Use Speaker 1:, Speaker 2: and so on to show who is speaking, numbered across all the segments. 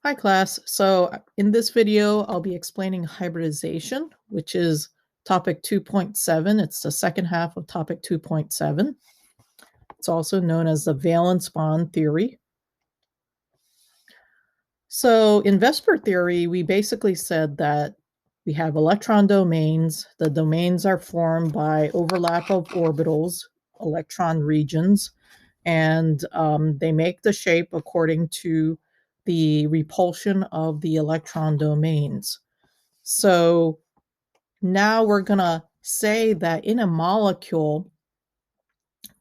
Speaker 1: Hi class. So in this video, I'll be explaining hybridization, which is topic 2.7. It's the second half of topic 2.7. It's also known as the valence bond theory. So in VSEPR theory, we basically said that we have electron domains. The domains are formed by overlap of orbitals, electron regions, and they make the shape according to the repulsion of the electron domains. So now we're going to say that in a molecule,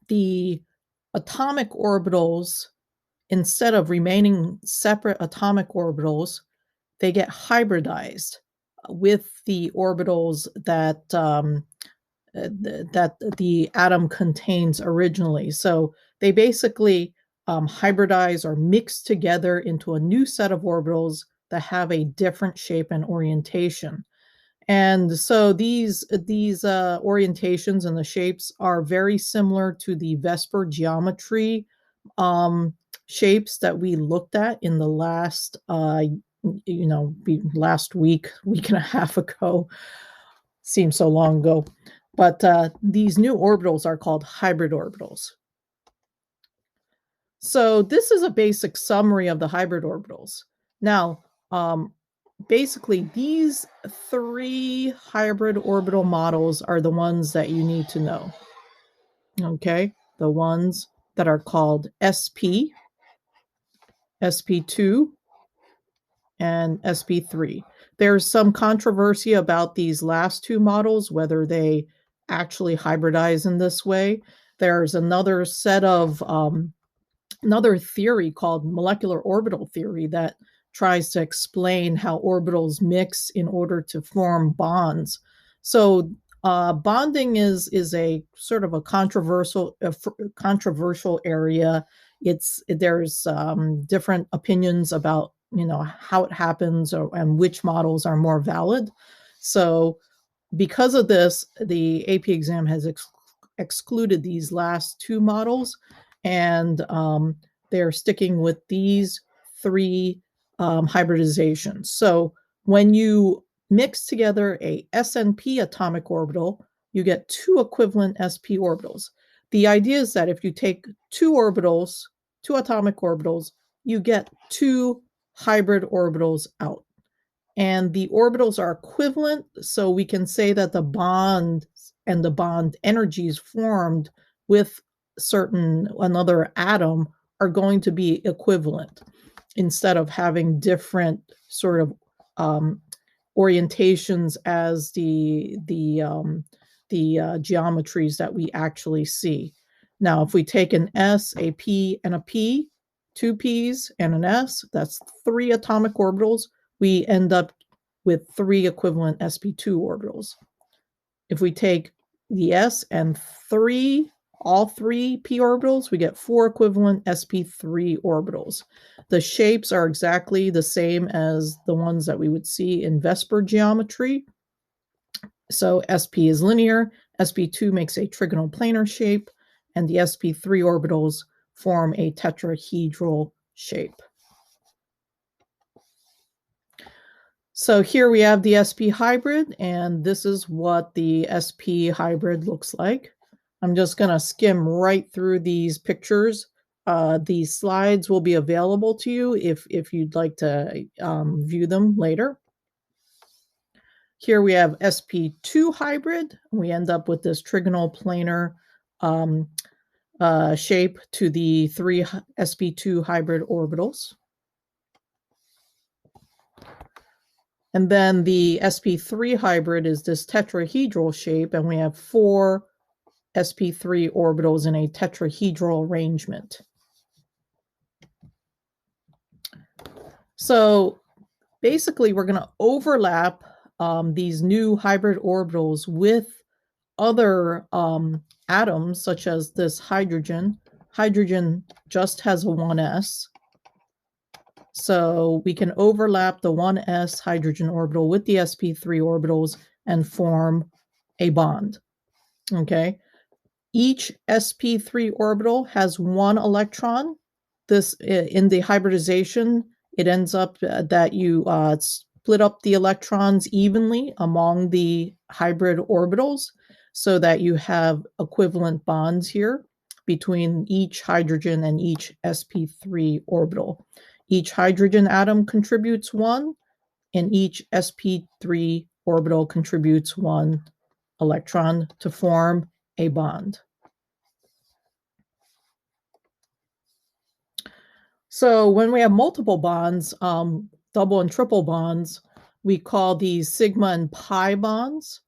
Speaker 1: the atomic orbitals, instead of remaining separate atomic orbitals, they get hybridized with the orbitals that that the atom contains originally. So they basically hybridize or mix together into a new set of orbitals that have a different shape and orientation. And so these orientations and the shapes are very similar to the VSEPR geometry shapes that we looked at in the last last week and a half ago. Seems so long ago. But these new orbitals are called hybrid orbitals. So this is a basic summary of the hybrid orbitals. Now, basically, these three hybrid orbital models are the ones that you need to know. Okay, the ones that are called SP, SP2, and SP3. There's some controversy about these last two models, whether they actually hybridize in this way. There's another set of another theory called molecular orbital theory that tries to explain how orbitals mix in order to form bonds. So bonding is a sort of a controversial area. There's different opinions about how it happens and which models are more valid. So because of this, the AP exam has excluded these last two models, and they're sticking with these three hybridizations. So when you mix together a SNP atomic orbital, you get two equivalent SP orbitals. The idea is that if you take two atomic orbitals, you get two hybrid orbitals out. And the orbitals are equivalent, so we can say that the bond and the bond energies formed with another atom are going to be equivalent instead of having different sort of orientations as the geometries that we actually see. Now, if we take an S, a P, and a P, two P's and an S, that's three atomic orbitals, we end up with three equivalent sp2 orbitals. If we take the S and all three p orbitals, we get four equivalent sp3 orbitals. The shapes are exactly the same as the ones that we would see in VSEPR geometry. So sp is linear, sp2 makes a trigonal planar shape, and the sp3 orbitals form a tetrahedral shape. So here we have the SP hybrid, and this is what the SP hybrid looks like. I'm just going to skim right through these pictures. These slides will be available to you if you'd like to view them later. Here we have SP2 hybrid. We end up with this trigonal planar shape to the three SP2 hybrid orbitals. And then the sp3 hybrid is this tetrahedral shape, and we have four sp3 orbitals in a tetrahedral arrangement. So basically, we're going to overlap these new hybrid orbitals with other atoms, such as this hydrogen. Hydrogen just has a 1s. So we can overlap the 1s hydrogen orbital with the sp3 orbitals and form a bond. Okay. Each sp3 orbital has one electron. This in the hybridization it ends up that you split up the electrons evenly among the hybrid orbitals so that you have equivalent bonds here between each hydrogen and each sp3 orbital. Each hydrogen atom contributes one, and each sp3 orbital contributes one electron to form a bond. So when we have multiple bonds, double and triple bonds, we call these sigma and pi bonds.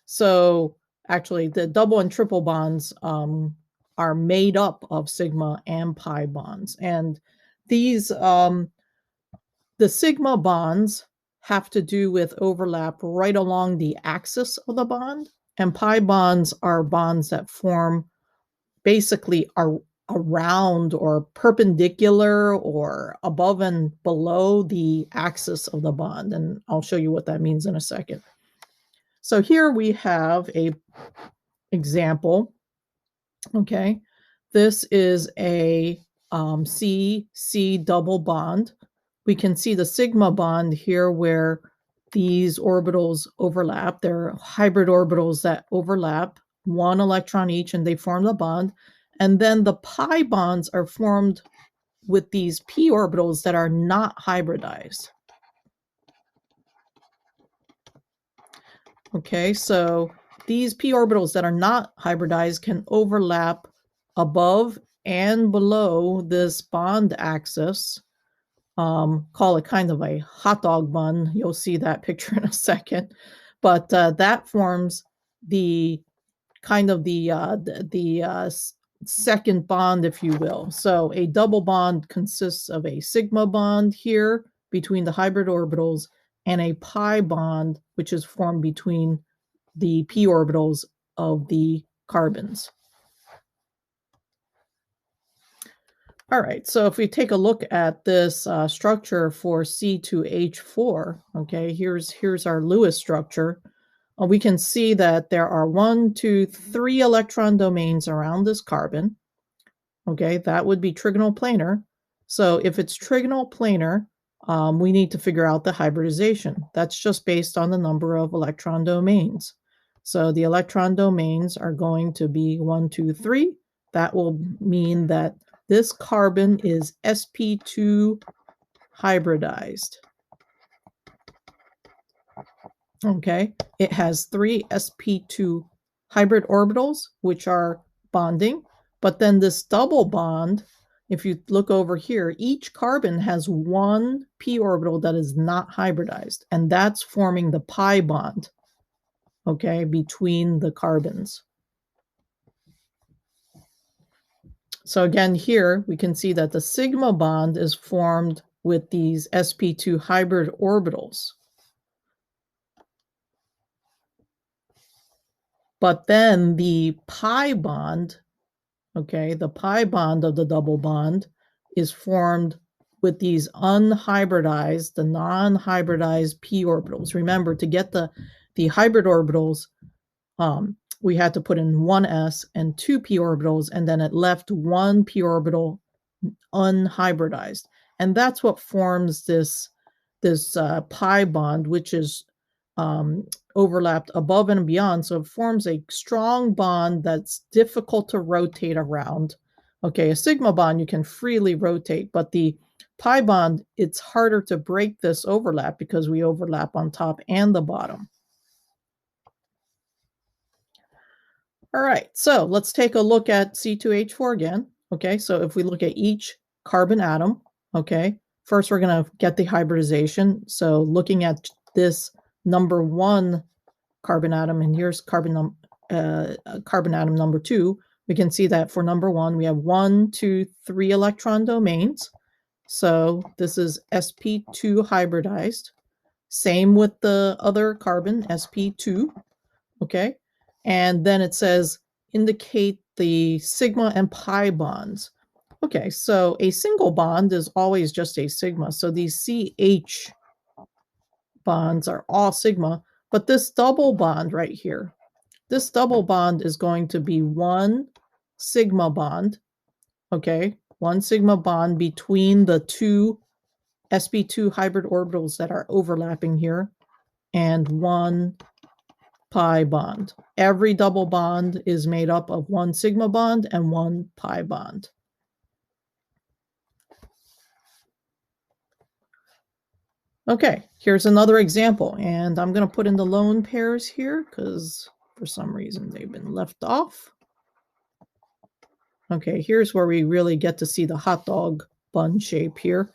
Speaker 1: So actually, the double and triple bonds are made up of sigma and pi bonds. And these, the sigma bonds have to do with overlap right along the axis of the bond, and pi bonds are bonds that form basically are around or perpendicular or above and below the axis of the bond. And I'll show you what that means in a second. So here we have a example. Okay, this is a C double bond. We can see the sigma bond here where these orbitals overlap. They're hybrid orbitals that overlap one electron each, and they form the bond. And then the pi bonds are formed with these p orbitals that are not hybridized. Okay, so these p orbitals that are not hybridized can overlap above and below this bond axis. Call it kind of a hot dog bun. You'll see that picture in a second. But that forms the kind of the second bond, if you will. So a double bond consists of a sigma bond here between the hybrid orbitals and a pi bond, which is formed between the p orbitals of the carbons. All right, so if we take a look at this structure for C2H4, okay, here's our Lewis structure. We can see that there are 1, 2, 3 electron domains around this carbon. Okay, that would be trigonal planar. So if it's trigonal planar, we need to figure out the hybridization. That's just based on the number of electron domains. So the electron domains are going to be 1, 2, 3. That will mean that this carbon is sp2 hybridized. Okay, it has 3 sp2 hybrid orbitals, which are bonding. But then this double bond, if you look over here, each carbon has one p orbital that is not hybridized, and that's forming the pi bond, okay, between the carbons. So again, here we can see that the sigma bond is formed with these sp2 hybrid orbitals. But then the pi bond, okay, the pi bond of the double bond is formed with these unhybridized, the non-hybridized p orbitals. Remember, to get the hybrid orbitals, we had to put in one s and two p orbitals, and then it left one p orbital unhybridized. And that's what forms this pi bond, which is overlapped above and beyond. So it forms a strong bond that's difficult to rotate around. Okay, a sigma bond you can freely rotate, but the pi bond, it's harder to break this overlap because we overlap on top and the bottom. All right, so let's take a look at C2H4 again. Okay, so if we look at each carbon atom, okay, first we're going to get the hybridization. So looking at this number 1 carbon atom, and here's carbon atom number 2, we can see that for number 1, we have 1, 2, 3 electron domains. So this is sp2 hybridized. Same with the other carbon, sp2, okay? And then it says indicate the sigma and pi bonds. Okay, so a single bond is always just a sigma. So these CH bonds are all sigma, but this double bond right here, this double bond is going to be one sigma bond, okay? One sigma bond between the two sp2 hybrid orbitals that are overlapping here, and 1 pi bond. Every double bond is made up of 1 sigma bond and 1 pi bond. Okay, here's another example, and I'm going to put in the lone pairs here because for some reason they've been left off. Okay, here's where we really get to see the hot dog bun shape here.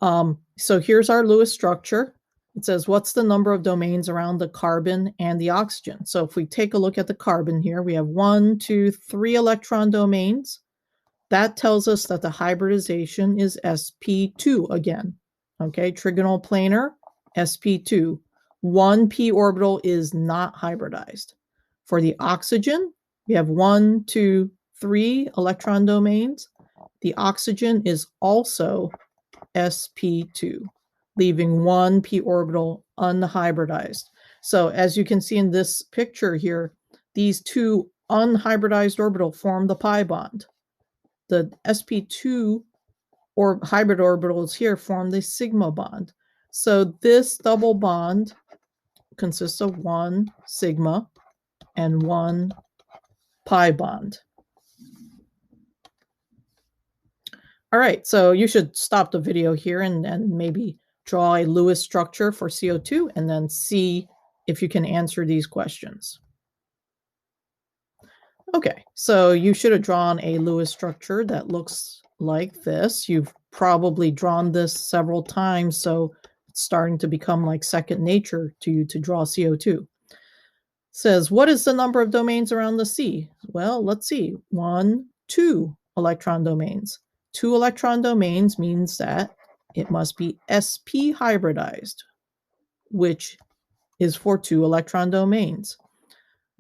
Speaker 1: So here's our Lewis structure. It says, what's the number of domains around the carbon and the oxygen? So if we take a look at the carbon here, we have 1, 2, 3 electron domains. That tells us that the hybridization is sp2 again. Okay, trigonal planar, sp2. 1 p orbital is not hybridized. For the oxygen, we have 1, 2, 3 electron domains. The oxygen is also sp2, leaving 1 p orbital unhybridized. So as you can see in this picture here, these two unhybridized orbitals form the pi bond. The sp2 or hybrid orbitals here form the sigma bond. So this double bond consists of 1 sigma and 1 pi bond. All right, so you should stop the video here and maybe draw a Lewis structure for CO2 and then see if you can answer these questions. Okay, so you should have drawn a Lewis structure that looks like this. You've probably drawn this several times, so it's starting to become like second nature to you to draw CO2. It says, what is the number of domains around the C? Well, let's see. 1, 2 electron domains. 2 electron domains means that it must be sp hybridized, which is for 2 electron domains.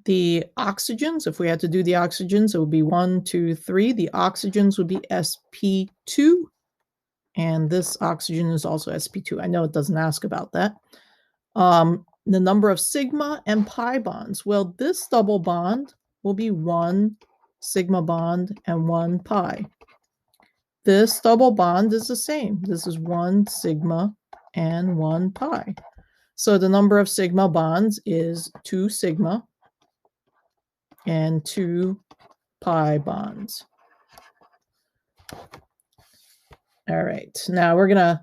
Speaker 1: The oxygens, if we had to do the oxygens, it would be 1, 2, 3. The oxygens would be sp2, and this oxygen is also sp2. I know it doesn't ask about that. The number of sigma and pi bonds. Well, this double bond will be 1 sigma bond and 1 pi. This double bond is the same. This is 1 sigma and 1 pi. So the number of sigma bonds is 2 sigma and 2 pi bonds. All right, now we're going to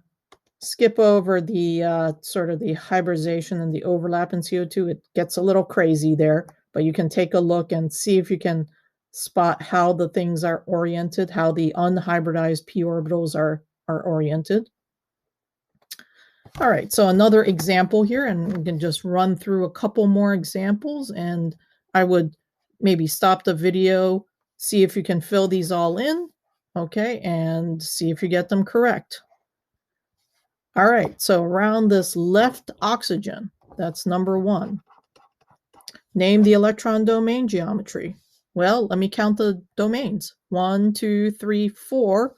Speaker 1: skip over the sort of the hybridization and the overlap in CO2. It gets a little crazy there, but you can take a look and see if you can spot how the things are oriented, how the unhybridized p orbitals are oriented. All right, so another example here, and we can just run through a couple more examples, and I would maybe stop the video, see if you can fill these all in, okay, and see if you get them correct. All right, so around this left oxygen, that's number 1. Name the electron domain geometry. Well, let me count the domains. 1, 2, 3, 4.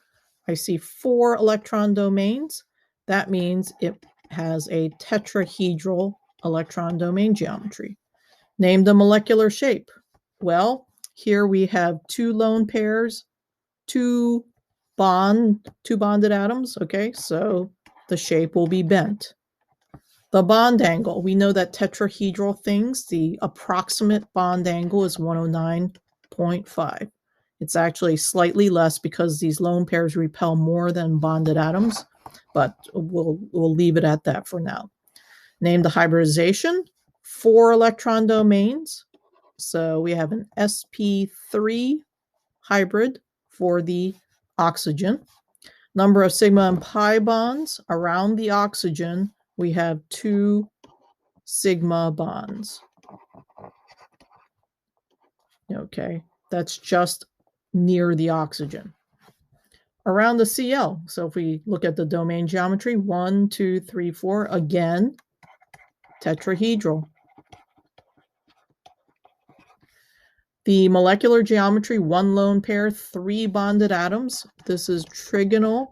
Speaker 1: I see 4 electron domains. That means it has a tetrahedral electron domain geometry. Name the molecular shape. Well, here we have 2 lone pairs, 2 bonded atoms, okay? So the shape will be bent. The bond angle, we know that tetrahedral things, the approximate bond angle is 109.5. It's actually slightly less because these lone pairs repel more than bonded atoms, but we'll leave it at that for now. Name the hybridization, 4 electron domains. So we have an sp3 hybrid for the oxygen. Number of sigma and pi bonds around the oxygen, we have 2 sigma bonds. Okay, that's just near the oxygen. Around the Cl, so if we look at the domain geometry, 1, 2, 3, 4, again, tetrahedral. The molecular geometry, 1 lone pair, 3 bonded atoms. This is trigonal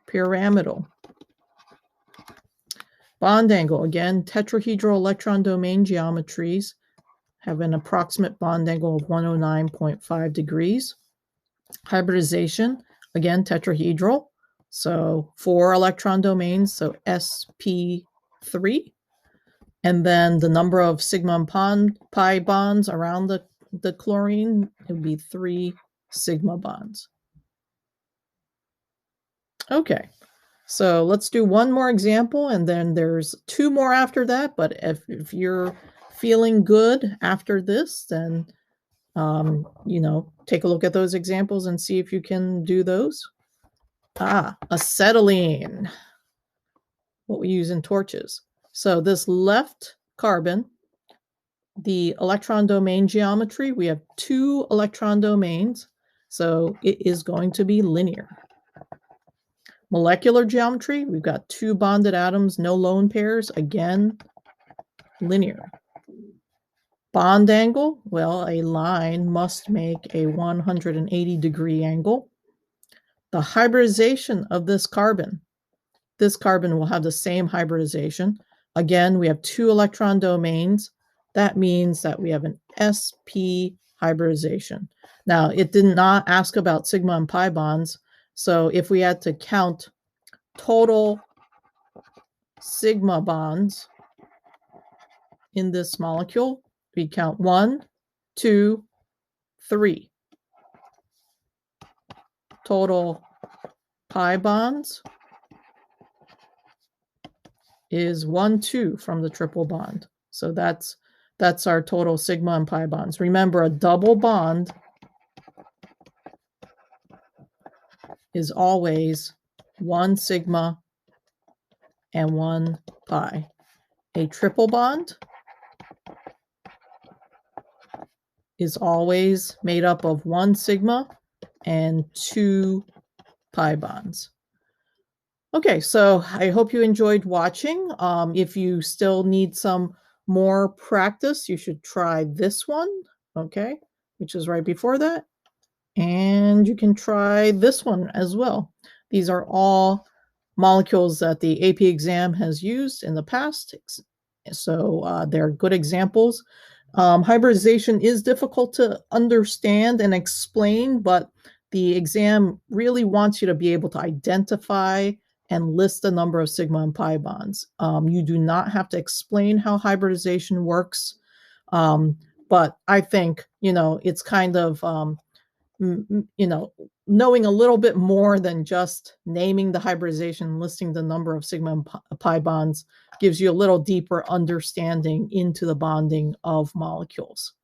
Speaker 1: pyramidal. Bond angle, again, tetrahedral electron domain geometries have an approximate bond angle of 109.5 degrees. Hybridization, Again, tetrahedral. So 4 electron domains, so sp3. And then the number of sigma and pi bonds around the chlorine, it would be 3 sigma bonds. Okay, so let's do one more example, and then there's 2 more after that. But if you're feeling good after this, then take a look at those examples and see if you can do those. Acetylene, what we use in torches. So this left carbon, the electron domain geometry, we have 2 electron domains, so it is going to be linear. Molecular geometry, we've got 2 bonded atoms, no lone pairs, again, linear. Bond angle, well, a line must make a 180-degree angle. The hybridization of this carbon will have the same hybridization. Again, we have 2 electron domains. That means that we have an sp hybridization. Now, it did not ask about sigma and pi bonds, so if we had to count total sigma bonds in this molecule, we count 1, 2, 3. Total pi bonds is 1, 2 from the triple bond. So that's our total sigma and pi bonds. Remember, a double bond is always 1 sigma and 1 pi. A triple bond is always made up of 1 sigma and 2 pi bonds. Okay, so I hope you enjoyed watching. If you still need some more practice, you should try this one, okay, which is right before that. And you can try this one as well. These are all molecules that the AP exam has used in the past, so they're good examples. Hybridization is difficult to understand and explain, but the exam really wants you to be able to identify and list the number of sigma and pi bonds. You do not have to explain how hybridization works, but I think, it's kind of, knowing a little bit more than just naming the hybridization, listing the number of sigma and pi bonds gives you a little deeper understanding into the bonding of molecules.